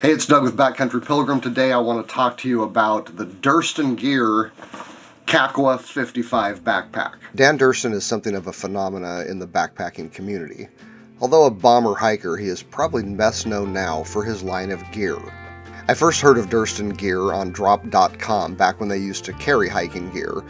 Hey, it's Doug with Backcountry Pilgrim. Today I want to talk to you about the Durston Gear Kakwa 55 backpack. Dan Durston is something of a phenomena in the backpacking community. Although a bomber hiker, he is probably best known now for his line of gear. I first heard of Durston Gear on drop.com back when they used to carry hiking gear,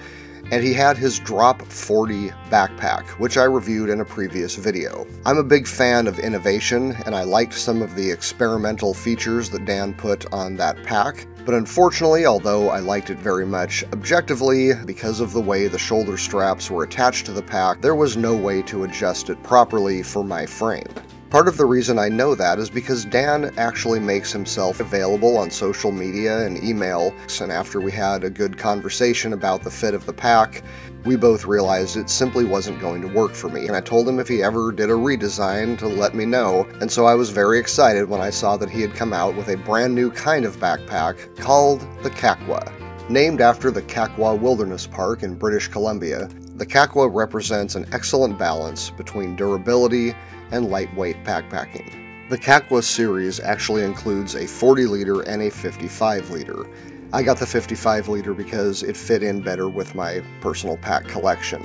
and he had his Drop 40 backpack, which I reviewed in a previous video. I'm a big fan of innovation, and I liked some of the experimental features that Dan put on that pack, but unfortunately, although I liked it very much, objectively, because of the way the shoulder straps were attached to the pack, there was no way to adjust it properly for my frame. Part of the reason I know that is because Dan actually makes himself available on social media and email, and after we had a good conversation about the fit of the pack, we both realized it simply wasn't going to work for me, and I told him if he ever did a redesign to let me know, and so I was very excited when I saw that he had come out with a brand new kind of backpack called the Kakwa. Named after the Kakwa Wilderness Park in British Columbia, the Kakwa represents an excellent balance between durability and lightweight backpacking. The Kakwa series actually includes a 40-liter and a 55-liter. I got the 55-liter because it fit in better with my personal pack collection.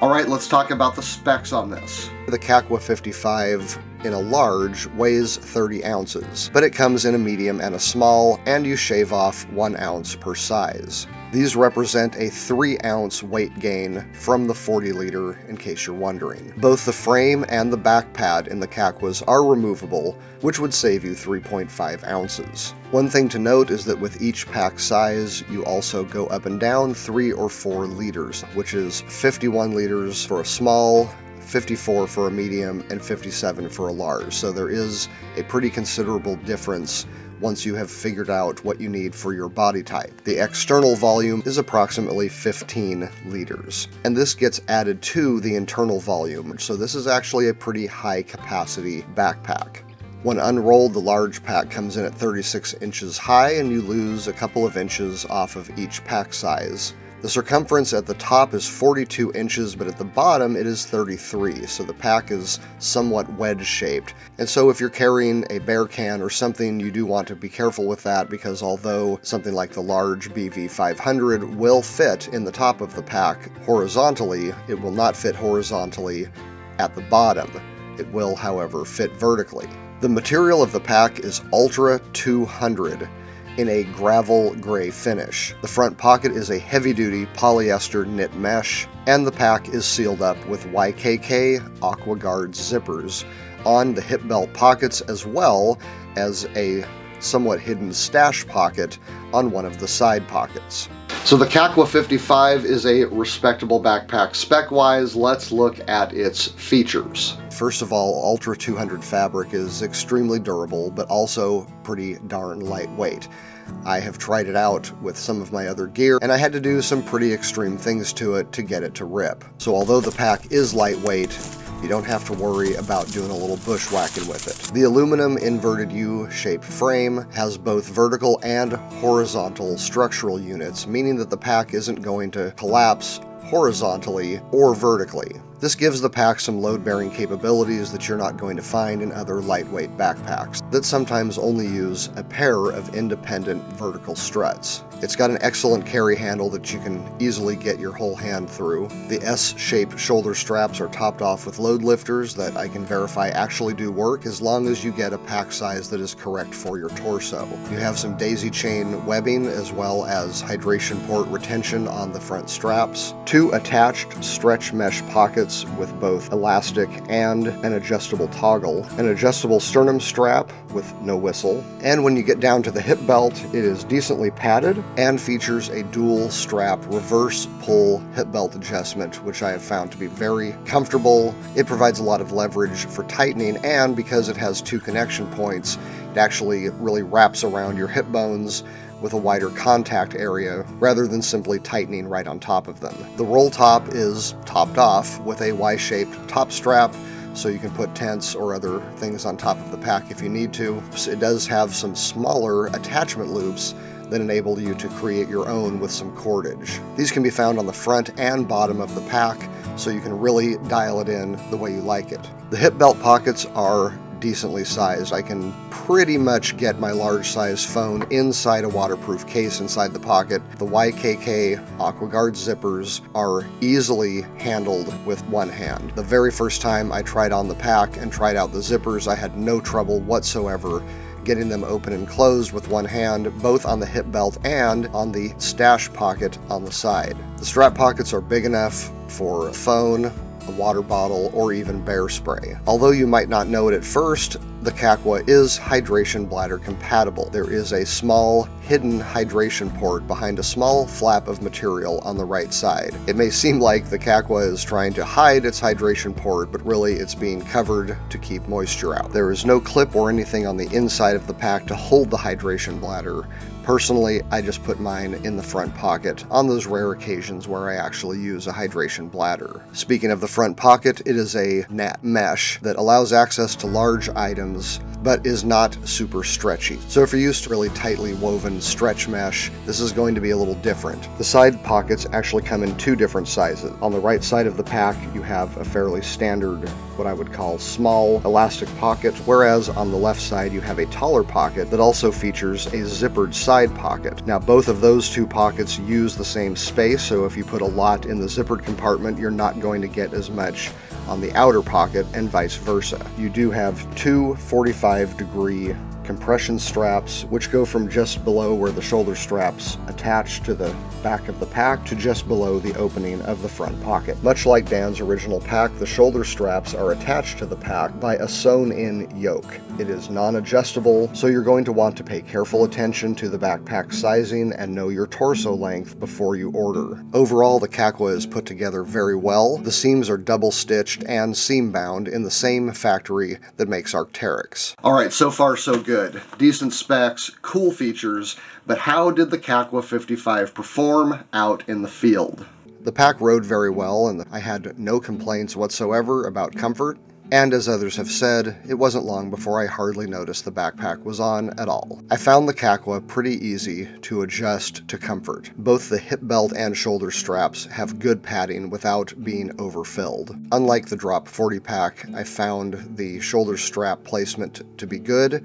Alright, let's talk about the specs on this. The Kakwa 55 in a large weighs 30 ounces, but it comes in a medium and a small, and you shave off 1 ounce per size. These represent a 3-ounce weight gain from the 40-liter, in case you're wondering. Both the frame and the back pad in the Kakwas are removable, which would save you 3.5 ounces. One thing to note is that with each pack size, you also go up and down 3 or 4 liters, which is 51 liters for a small, 54 for a medium, and 57 for a large. So there is a pretty considerable difference once you have figured out what you need for your body type. The external volume is approximately 15 liters, and this gets added to the internal volume, so this is actually a pretty high capacity backpack. When unrolled, the large pack comes in at 36 inches high, and you lose a couple of inches off of each pack size. The circumference at the top is 42 inches, but at the bottom it is 33, so the pack is somewhat wedge-shaped. And so if you're carrying a bear can or something, you do want to be careful with that, because although something like the large BV500 will fit in the top of the pack horizontally, it will not fit horizontally at the bottom. It will, however, fit vertically. The material of the pack is Ultra 200. In a gravel gray finish. The front pocket is a heavy-duty polyester knit mesh, and the pack is sealed up with YKK AquaGuard zippers on the hip belt pockets, as well as a somewhat hidden stash pocket on one of the side pockets. So the Kakwa 55 is a respectable backpack. Spec-wise, let's look at its features. First of all, Ultra 200 fabric is extremely durable, but also pretty darn lightweight. I have tried it out with some of my other gear, and I had to do some pretty extreme things to it to get it to rip. So although the pack is lightweight, you don't have to worry about doing a little bushwhacking with it. The aluminum inverted U-shaped frame has both vertical and horizontal structural units, meaning that the pack isn't going to collapse horizontally or vertically. This gives the pack some load-bearing capabilities that you're not going to find in other lightweight backpacks that sometimes only use a pair of independent vertical struts. It's got an excellent carry handle that you can easily get your whole hand through. The S-shaped shoulder straps are topped off with load lifters that I can verify actually do work, as long as you get a pack size that is correct for your torso. You have some daisy chain webbing, as well as hydration port retention on the front straps. 2 attached stretch mesh pockets with both elastic and an adjustable toggle, an adjustable sternum strap with no whistle, and when you get down to the hip belt, it is decently padded and features a dual strap reverse pull hip belt adjustment, which I have found to be very comfortable. It provides a lot of leverage for tightening, and because it has 2 connection points, it actually really wraps around your hip bones with a wider contact area rather than simply tightening right on top of them. The roll top is topped off with a Y-shaped top strap, so you can put tents or other things on top of the pack if you need to. It does have some smaller attachment loops that enable you to create your own with some cordage. These can be found on the front and bottom of the pack, so you can really dial it in the way you like it. The hip belt pockets are decently sized. I can pretty much get my large size phone inside a waterproof case inside the pocket. The YKK AquaGuard zippers are easily handled with one hand. The very first time I tried on the pack and tried out the zippers, I had no trouble whatsoever getting them open and closed with one hand, both on the hip belt and on the stash pocket on the side. The strap pockets are big enough for a phone, a water bottle, or even bear spray. Although you might not know it at first, the Kakwa is hydration bladder compatible. There is a small hidden hydration port behind a small flap of material on the right side. It may seem like the Kakwa is trying to hide its hydration port, but really it's being covered to keep moisture out. There is no clip or anything on the inside of the pack to hold the hydration bladder. Personally, I just put mine in the front pocket on those rare occasions where I actually use a hydration bladder. Speaking of the front pocket, it is a net mesh that allows access to large items but is not super stretchy. So if you're used to really tightly woven stretch mesh, this is going to be a little different. The side pockets actually come in two different sizes. On the right side of the pack, you have a fairly standard, what I would call small elastic pocket, whereas on the left side you have a taller pocket that also features a zippered side pocket. Now both of those two pockets use the same space, so if you put a lot in the zippered compartment, you're not going to get as much on the outer pocket, and vice versa. You do have two 45-degree compression straps, which go from just below where the shoulder straps attach to the back of the pack to just below the opening of the front pocket. Much like Dan's original pack, the shoulder straps are attached to the pack by a sewn-in yoke. It is non-adjustable, so you're going to want to pay careful attention to the backpack sizing and know your torso length before you order. Overall, the Kakwa is put together very well. The seams are double-stitched and seam-bound in the same factory that makes Arc'teryx. Alright, so far so good. Decent specs, cool features, but how did the Kakwa 55 perform out in the field? The pack rode very well, and I had no complaints whatsoever about comfort. And as others have said, it wasn't long before I hardly noticed the backpack was on at all. I found the Kakwa pretty easy to adjust to comfort. Both the hip belt and shoulder straps have good padding without being overfilled. Unlike the Drop 40 pack, I found the shoulder strap placement to be good.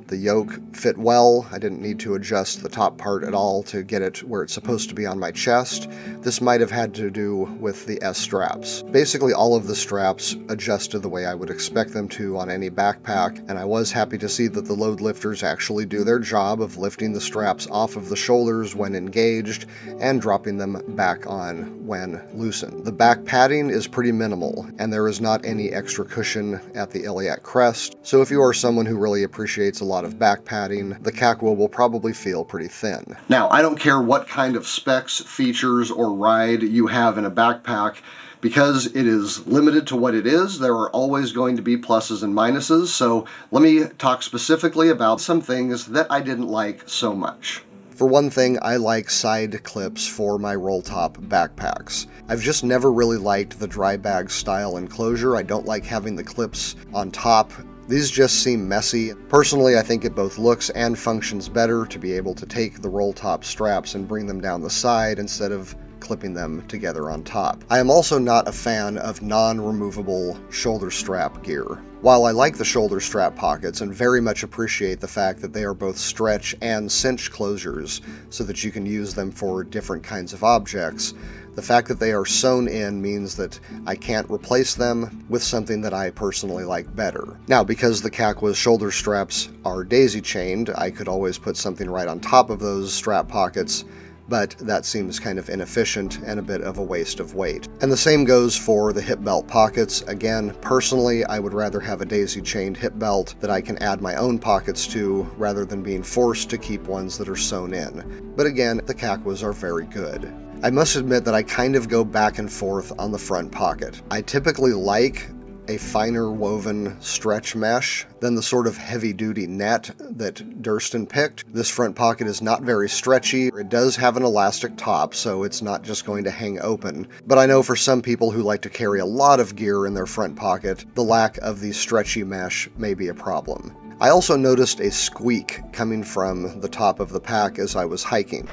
The yoke fit well. I didn't need to adjust the top part at all to get it where it's supposed to be on my chest. This might have had to do with the S straps. Basically, all of the straps adjusted the way I would expect them to on any backpack, and I was happy to see that the load lifters actually do their job of lifting the straps off of the shoulders when engaged and dropping them back on when loosened. The back padding is pretty minimal, and there is not any extra cushion at the iliac crest, so if you are someone who really appreciates a lot of back padding, the Kakwa will probably feel pretty thin. Now, I don't care what kind of specs, features, or ride you have in a backpack, because it is limited to what it is. There are always going to be pluses and minuses, so let me talk specifically about some things that I didn't like so much. For one thing, I like side clips for my roll top backpacks. I've just never really liked the dry bag style enclosure. I don't like having the clips on top. These just seem messy. Personally, I think it both looks and functions better to be able to take the roll top straps and bring them down the side instead of clipping them together on top. I am also not a fan of non-removable shoulder strap gear. While I like the shoulder strap pockets and very much appreciate the fact that they are both stretch and cinch closures so that you can use them for different kinds of objects, the fact that they are sewn in means that I can't replace them with something that I personally like better. Now, because the Kakwa's shoulder straps are daisy-chained, I could always put something right on top of those strap pockets, but that seems kind of inefficient and a bit of a waste of weight. And the same goes for the hip belt pockets. Again, personally, I would rather have a daisy-chained hip belt that I can add my own pockets to, rather than being forced to keep ones that are sewn in. But again, the Kakwas are very good. I must admit that I kind of go back and forth on the front pocket. I typically like a finer woven stretch mesh than the sort of heavy-duty net that Durston picked. This front pocket is not very stretchy. It does have an elastic top, so it's not just going to hang open. But I know for some people who like to carry a lot of gear in their front pocket, the lack of the stretchy mesh may be a problem. I also noticed a squeak coming from the top of the pack as I was hiking.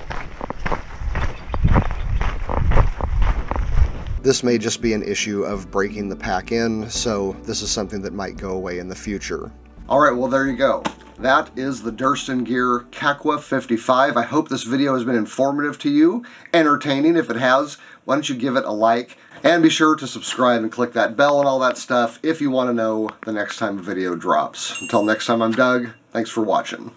This may just be an issue of breaking the pack in, so this is something that might go away in the future. Alright, well there you go. That is the Durston Gear Kakwa 55. I hope this video has been informative to you, entertaining. If it has, why don't you give it a like, and be sure to subscribe and click that bell and all that stuff if you want to know the next time a video drops. Until next time, I'm Doug. Thanks for watching.